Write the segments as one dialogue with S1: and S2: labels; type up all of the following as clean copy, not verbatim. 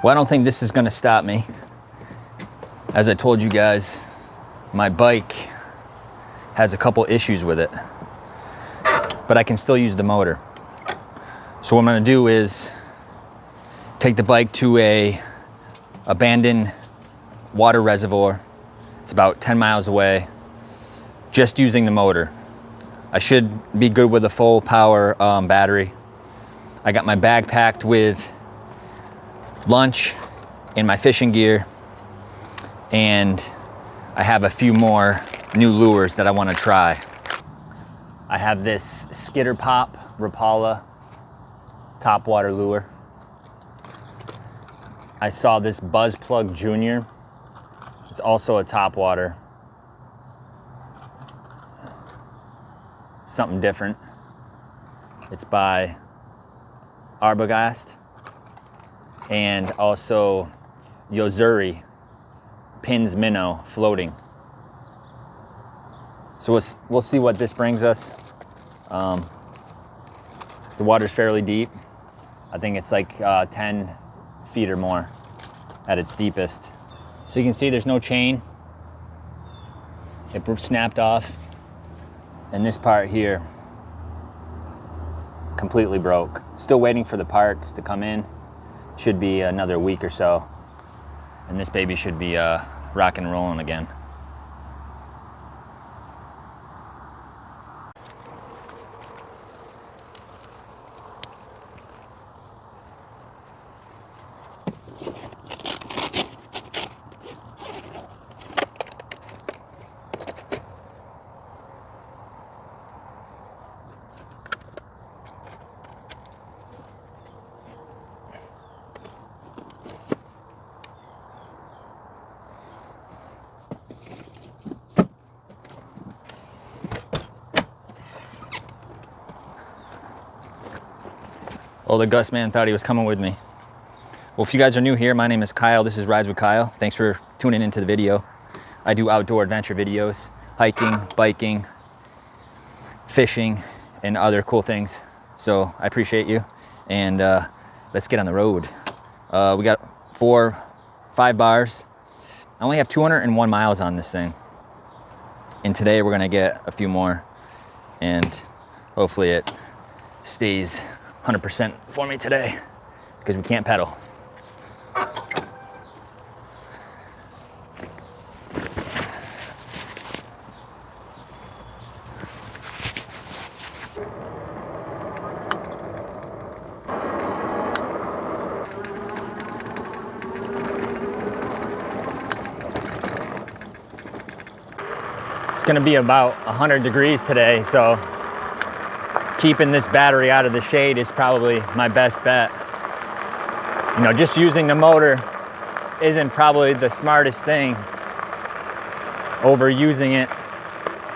S1: Well, I don't think this is gonna stop me. As I told you guys, my bike has a couple issues with it, but I can still use the motor. So what I'm gonna do is take the bike to a abandoned water reservoir. It's about 10 miles away, just using the motor. I should be good with a full power battery. I got my bag packed with lunch and my fishing gear, and I have a few more new lures that I want to try. I have this Skitter Pop Rapala topwater lure. I saw this Buzz Plug Junior. It's also a topwater. Something different. It's by Arbogast, and also Yozuri Pins Minnow floating. So we'll see what this brings us. The water's fairly deep. I think it's like 10 feet or more at its deepest. So you can see there's no chain. It snapped off. And this part here completely broke. Still waiting for the parts to come in. Should be another week or so. And this baby should be rock and rolling again. Oh, the Gus man thought he was coming with me. Well, if you guys are new here, my name is Kyle. This is Rides with Kyle. Thanks for tuning into the video. I do outdoor adventure videos, hiking, biking, fishing, and other cool things. So I appreciate you. And let's get on the road. We got 5 bars. I only have 201 miles on this thing. And today we're gonna get a few more, and hopefully it stays 100% for me today, because we can't pedal. It's gonna be about 100 degrees today, so keeping this battery out of the shade is probably my best bet. You know, just using the motor isn't probably the smartest thing. Overusing it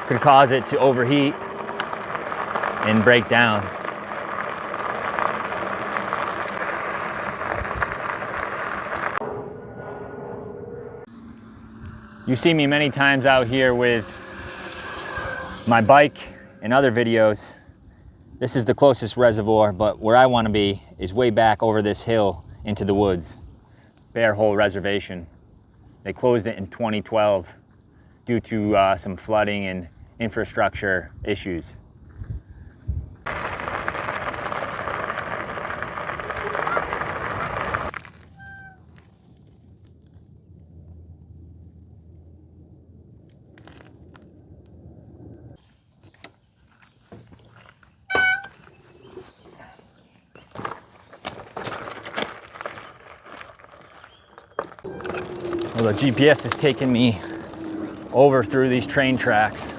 S1: could cause it to overheat and break down. You see me many times out here with my bike and other videos. This is the closest reservoir, but where I want to be is way back over this hill into the woods. Bear Hole Reservation. They closed it in 2012 due to some flooding and infrastructure issues. Well, the GPS is taking me over through these train tracks.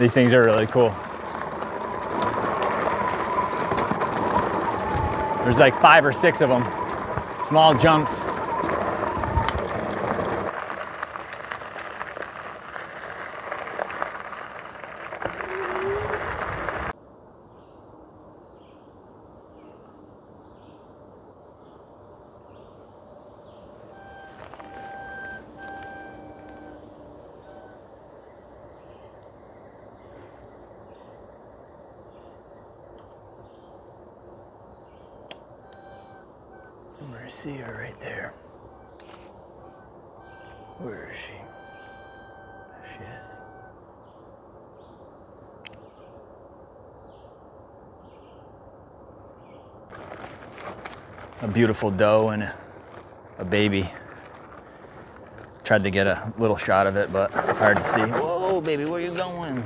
S1: These things are really cool. There's like 5 or 6 of them. Small jumps. I'm gonna see her right there. Where is she? There she is. A beautiful doe and a baby. Tried to get a little shot of it, but it's hard to see. Whoa, baby, where you going?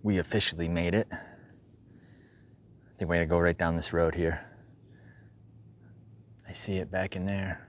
S1: We officially made it. I think we're gonna go right down this road here. I see it back in there.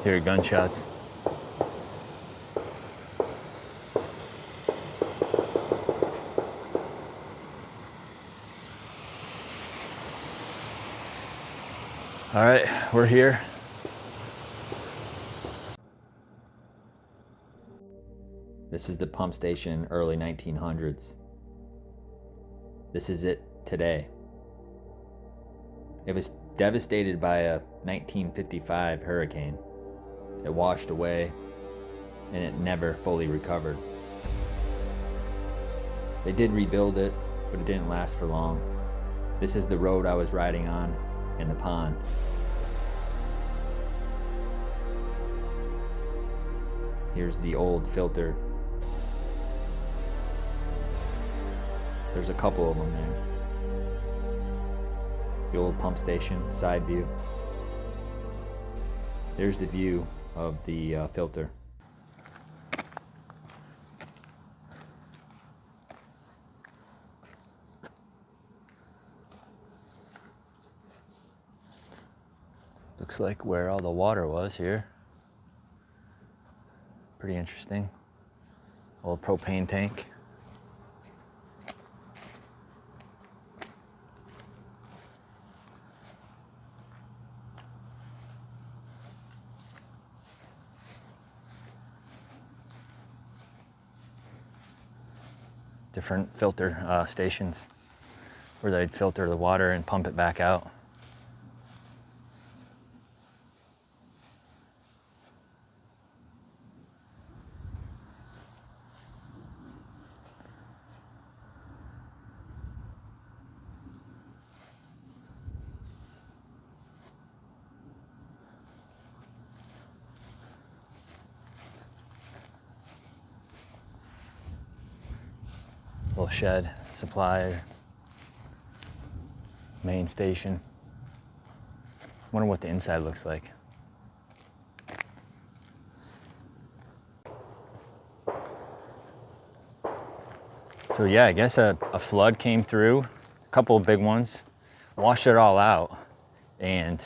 S1: Hear gunshots. All right, we're here. This is the pump station, early 1900s. This is it today. It was devastated by a 1955 hurricane. It washed away and it never fully recovered. They did rebuild it, but it didn't last for long. This is the road I was riding on and the pond. Here's the old filter. There's a couple of them there. The old pump station, side view. There's the view of the filter. Looks like where all the water was here. Pretty interesting. Old propane tank. Different filter stations where they'd filter the water and pump it back out. Little shed, supply, main station. Wonder what the inside looks like. So yeah, I guess a flood came through, a couple of big ones, washed it all out, and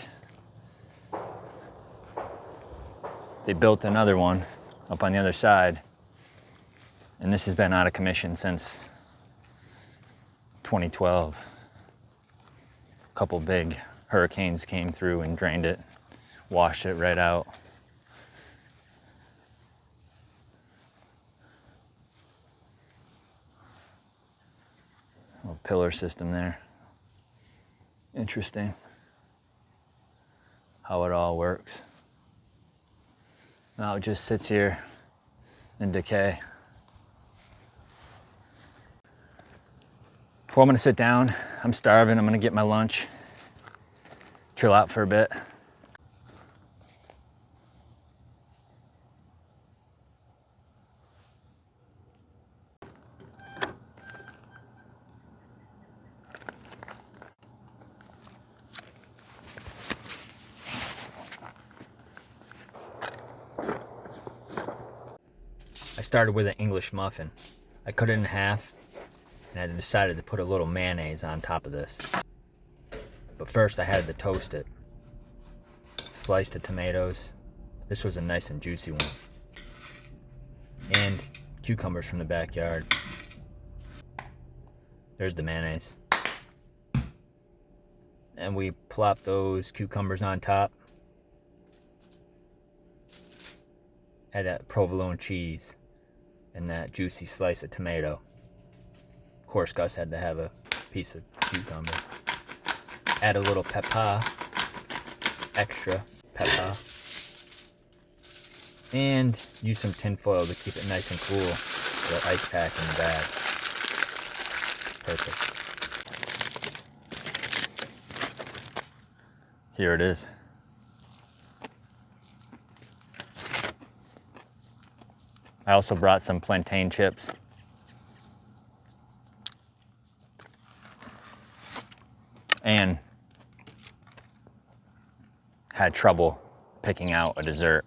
S1: they built another one up on the other side. And this has been out of commission since 2012. A couple big hurricanes came through and drained it, washed it right out. Little pillar system there. Interesting how it all works. Now it just sits here in decay. Well, I'm gonna sit down. I'm starving. I'm gonna get my lunch, chill out for a bit. I started with an English muffin. I cut it in half, and I decided to put a little mayonnaise on top of this. But first I had to toast it. Sliced the tomatoes. This was a nice and juicy one. And cucumbers from the backyard. There's the mayonnaise. And we plop those cucumbers on top. Add that provolone cheese and that juicy slice of tomato. Of course, Gus had to have a piece of cucumber. Add a little pepper, extra pepper, and use some tin foil to keep it nice and cool. The ice pack in the bag. Perfect. Here it is. I also brought some plantain chips. And had trouble picking out a dessert.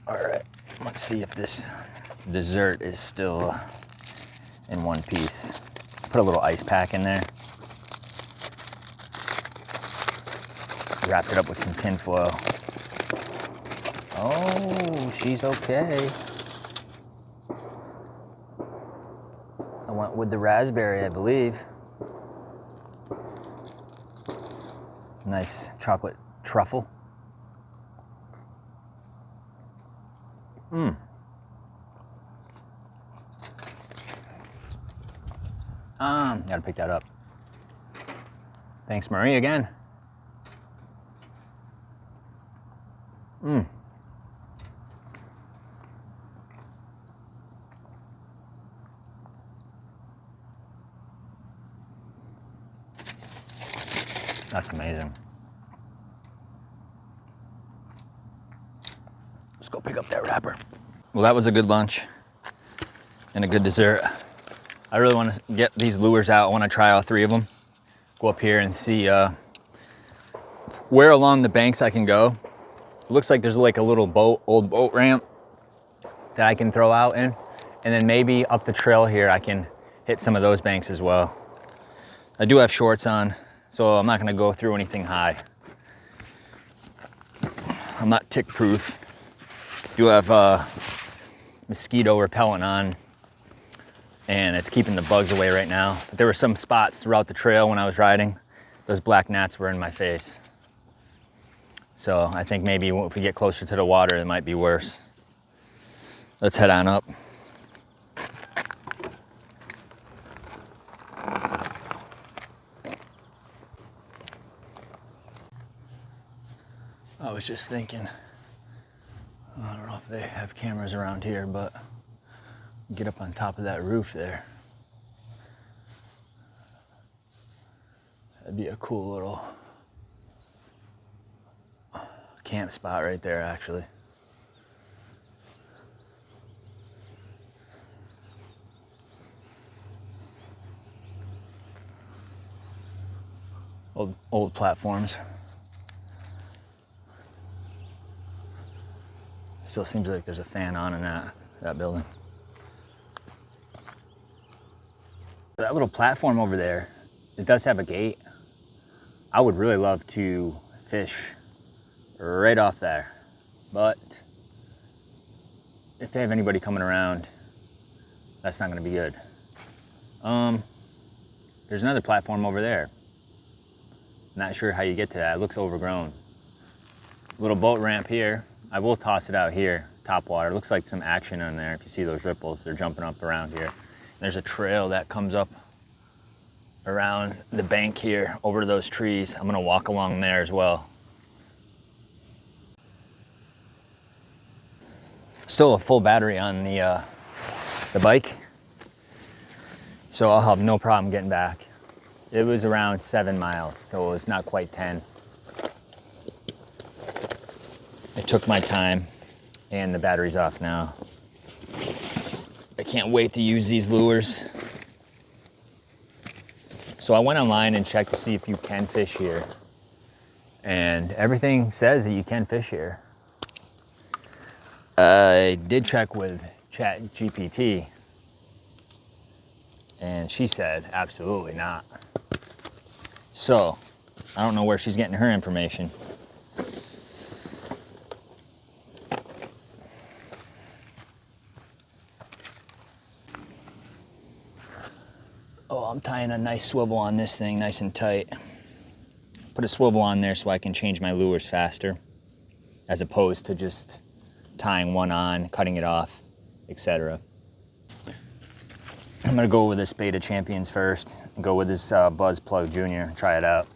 S1: All right, let's see if this dessert is still in one piece. Put a little ice pack in there. Wrapped it up with some tin foil. Oh, she's okay. I went with the raspberry, I believe. Nice chocolate truffle. Gotta pick that up. Thanks, Marie, again. That's amazing. Let's go pick up that wrapper. Well, that was a good lunch and a good dessert. I really want to get these lures out. I want to try all three of them. Go up here and see where along the banks I can go. It looks like there's like a little old boat ramp that I can throw out in. And then maybe up the trail here, I can hit some of those banks as well. I do have shorts on, so I'm not going to go through anything high. I'm not tick proof. Do have mosquito repellent on, and it's keeping the bugs away right now. But there were some spots throughout the trail when I was riding. Those black gnats were in my face. So I think maybe if we get closer to the water, it might be worse. Let's head on up. I was just thinking, I don't know if they have cameras around here, but get up on top of that roof there. That'd be a cool little camp spot right there, actually. Old platforms. Still seems like there's a fan on in that building. That little platform over there, it does have a gate. I would really love to fish right off there, but if they have anybody coming around, that's not gonna be good. There's another platform over there. Not sure how you get to that. It looks overgrown. Little boat ramp here. I will toss it out here, top water. Looks like some action on there. If you see those ripples, they're jumping up around here. There's a trail that comes up around the bank here over to those trees. I'm gonna walk along there as well. Still a full battery on the bike, so I'll have no problem getting back. It was around 7 miles, so it's not quite 10. I took my time, and the battery's off now. I can't wait to use these lures. So I went online and checked to see if you can fish here, and everything says that you can fish here. I did check with ChatGPT, and she said absolutely not. So I don't know where she's getting her information. Oh, I'm tying a nice swivel on this thing, nice and tight. Put a swivel on there so I can change my lures faster, as opposed to just tying one on, cutting it off, etc. I'm gonna go with this Beta Champions first, and go with this Buzz Plug Junior, try it out.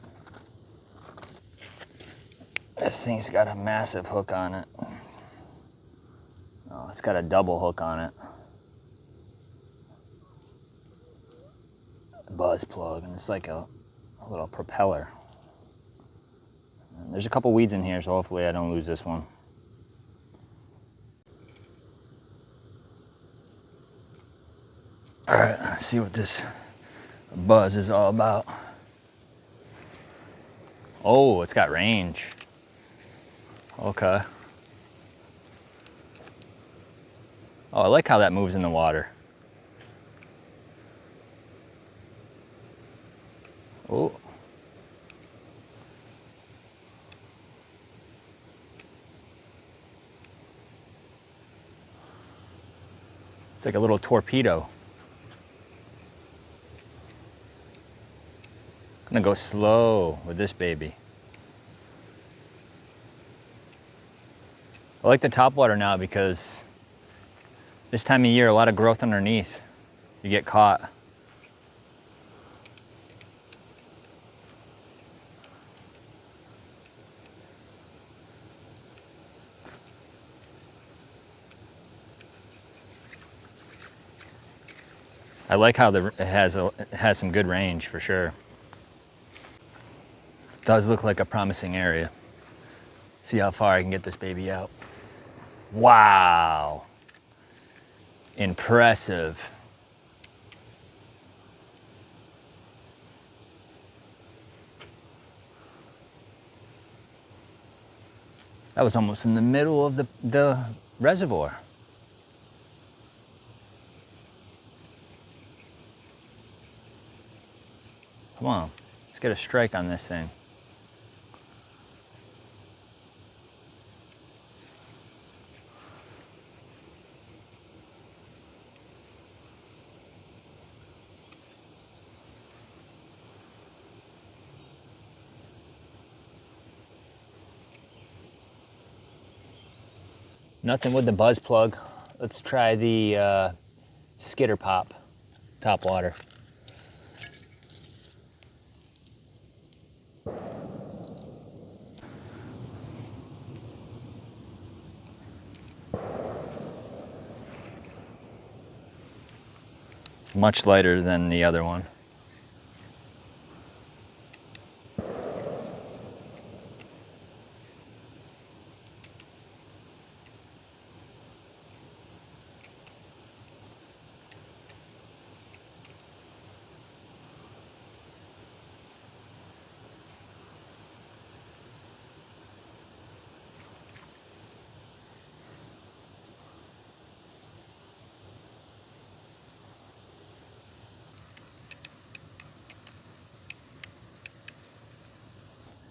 S1: This thing's got a massive hook on it. Oh, it's got a double hook on it. Buzz plug, and it's like a little propeller. And there's a couple weeds in here, so hopefully I don't lose this one. All right, let's see what this Buzz is all about. Oh, it's got range. Okay. Oh, I like how that moves in the water. Oh. It's like a little torpedo. Gonna go slow with this baby. I like the topwater now because this time of year, a lot of growth underneath. You get caught. I like how it has some good range for sure. It does look like a promising area. See how far I can get this baby out. Wow. Impressive. That was almost in the middle of the reservoir. Come on, let's get a strike on this thing. Nothing with the Buzz Plug. Let's try the Skitter Pop top water. Much lighter than the other one.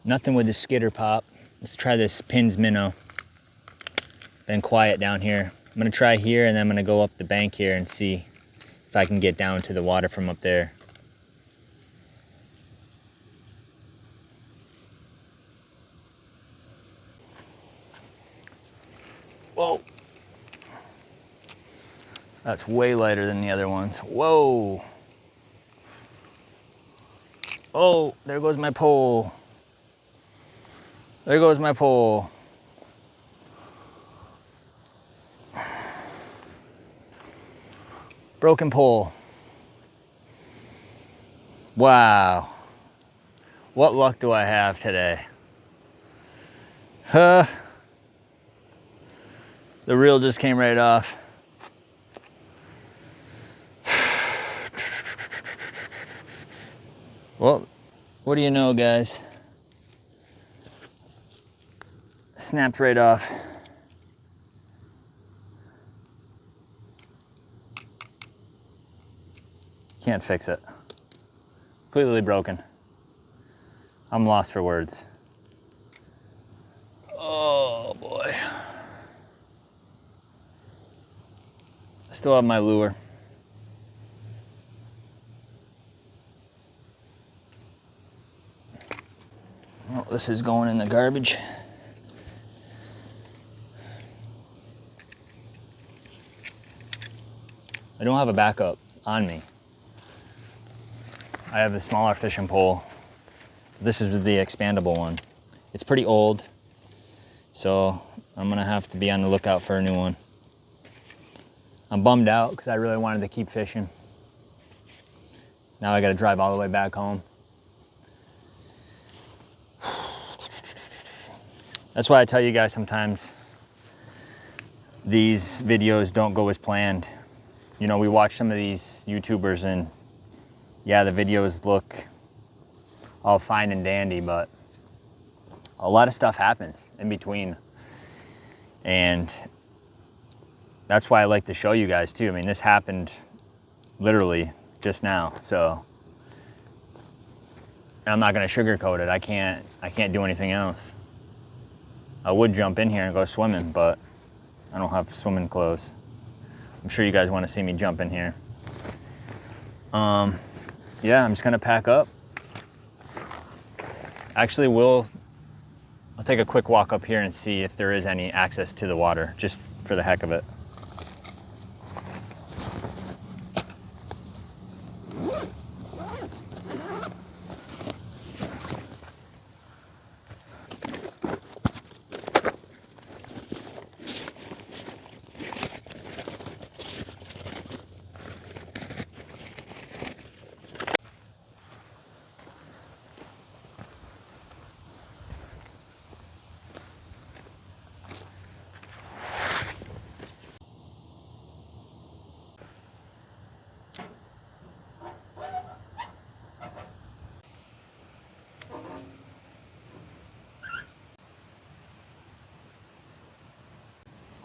S1: Nothing with the Skitter Pop. Let's try this Pins Minnow. Been quiet down here. I'm gonna try here and then I'm gonna go up the bank here and see if I can get down to the water from up there. Whoa. That's way lighter than the other ones. Whoa. Oh, there goes my pole. There goes my pole. Broken pole. Wow. What luck do I have today? The reel just came right off. Well, what do you know, guys? Snapped right off. Can't fix it. Completely broken. I'm lost for words. Oh boy. I still have my lure. Well, this is going in the garbage. I don't have a backup on me. I have a smaller fishing pole. This is the expandable one. It's pretty old, so I'm gonna have to be on the lookout for a new one. I'm bummed out because I really wanted to keep fishing. Now I gotta drive all the way back home. That's why I tell you guys sometimes these videos don't go as planned. You know, we watch some of these YouTubers and yeah, the videos look all fine and dandy, but a lot of stuff happens in between. And that's why I like to show you guys too. I mean, this happened literally just now, so I'm not gonna sugarcoat it. I can't do anything else. I would jump in here and go swimming, but I don't have swimming clothes. I'm sure you guys want to see me jump in here. Yeah, I'm just gonna pack up. Actually, I'll take a quick walk up here and see if there is any access to the water, just for the heck of it.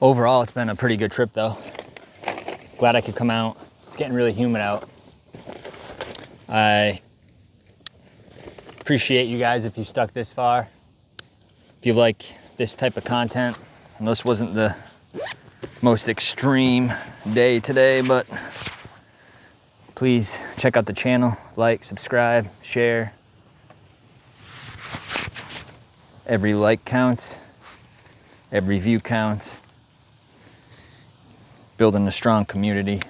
S1: Overall, it's been a pretty good trip though. Glad I could come out. It's getting really humid out. I appreciate you guys if you stuck this far. If you like this type of content, and this wasn't the most extreme day today, but please check out the channel, like, subscribe, share. Every like counts, every view counts. Building a strong community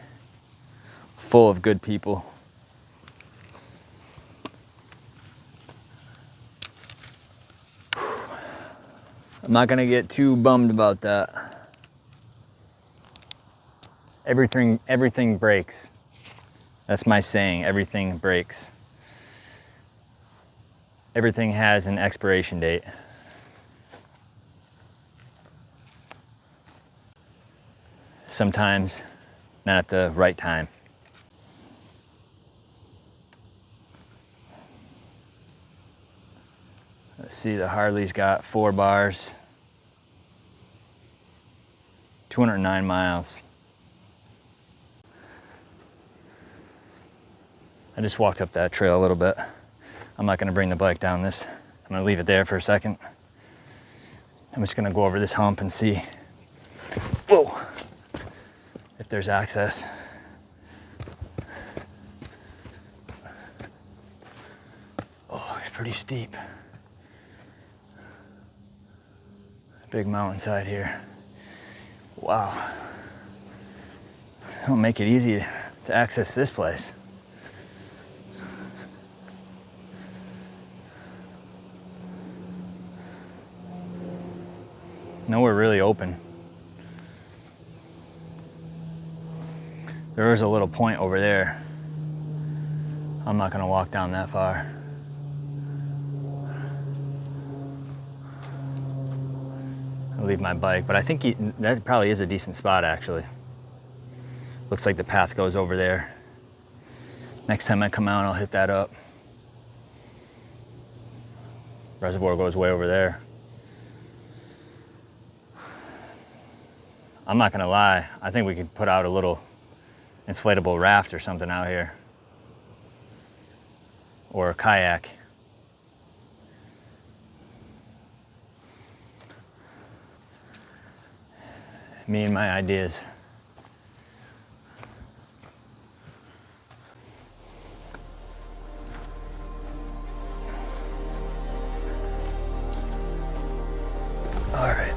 S1: full of good people. I'm not gonna get too bummed about that. Everything breaks. That's my saying, everything breaks. Everything has an expiration date. Sometimes not at the right time. Let's see, the Harley's got 4 bars, 209 miles. I just walked up that trail a little bit. I'm not gonna bring the bike down this. I'm gonna leave it there for a second. I'm just gonna go over this hump and see, whoa, if there's access. Oh, it's pretty steep. Big mountainside here. Wow. Don't make it easy to access this place. Nowhere really open. There is a little point over there. I'm not gonna walk down that far. I'll leave my bike, but I think that probably is a decent spot actually. Looks like the path goes over there. Next time I come out, I'll hit that up. Reservoir goes way over there. I'm not gonna lie, I think we could put out a little inflatable raft or something out here. Or a kayak. Me and my ideas. All right.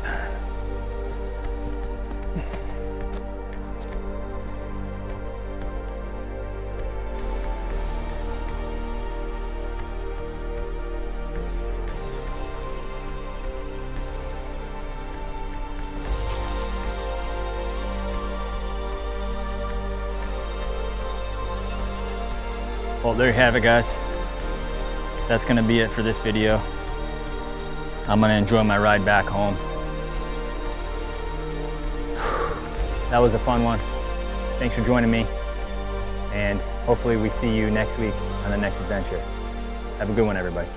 S1: Well, there you have it, guys. That's gonna be it for this video. I'm gonna enjoy my ride back home. That was a fun one. Thanks for joining me. And hopefully we see you next week on the next adventure. Have a good one, everybody.